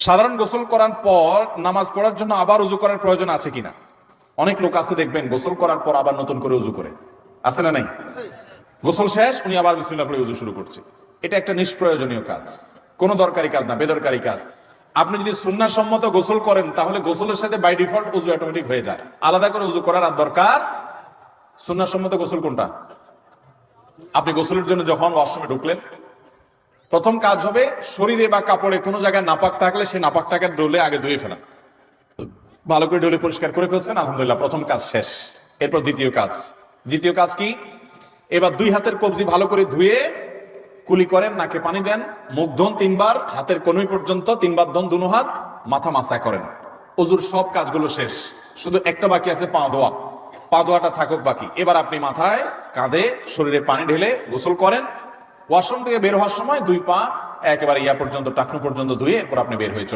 সাধারণ গোসল করার পর নামাজ পড়ার জন্য আবার উজু করার প্রয়োজন আছে কিনা? অনেক লোক আছে দেখবেন গোসল করার পর আবার নতুন করে উজু করে, আছে না নাই? গোসল শেষ, উনি আবার বিসমিল্লাহ পড়ে উজু শুরু করছে। এটা একটা নিষ্প্রয়োজনীয় কাজ, কোনো দরকারি কাজ না, বেদরকারি কাজ। আপনি যদি সুন্নাহ সম্মত গোসল করেন তাহলে গোসলের সাথে বাই ডিফল্ট উজু অটোমেটিক হয়ে যায়, আলাদা করে উজু করার আর দরকার। সুন্নাহ সম্মত গোসল কোনটা? আপনি গোসলের জন্য যখন ওয়াশরুমে ঢুকলেন, প্রথম কাজ হবে শরীরে বা কাপড়ে কোনো জায়গায় নাপাক থাকলে সেই নাপাকটাকে ডলে আগে ধুয়ে ফেলা। ভালো করে ডলে পরিষ্কার করে ফেলছেন, আলহামদুলিল্লাহ, প্রথম কাজ শেষ। এরপর দ্বিতীয় কাজ কি? এবার দুই হাতের কবজি ভালো করে ধুয়ে কুলি করেন, নাকে পানি দেন, মুখ ধোন 3 বার, হাতের কনুই পর্যন্ত 3 বার ধোন, দুনো হাত, মাথা মাসা করেন। অজুর সব কাজগুলো শেষ, শুধু একটা বাকি আছে, পা ধোয়া। পা ধোয়াটা থাকুক বাকি। এবার আপনি মাথায়, কাঁধে, শরীরে পানি ঢেলে গোসল করেন। ওয়াশরুম থেকে বের হওয়ার সময় 2 পা একেবারে ইয়া পর্যন্ত, টাকনু পর্যন্ত ধুয়ে এরপর আপনি বের হয়ে চলেন।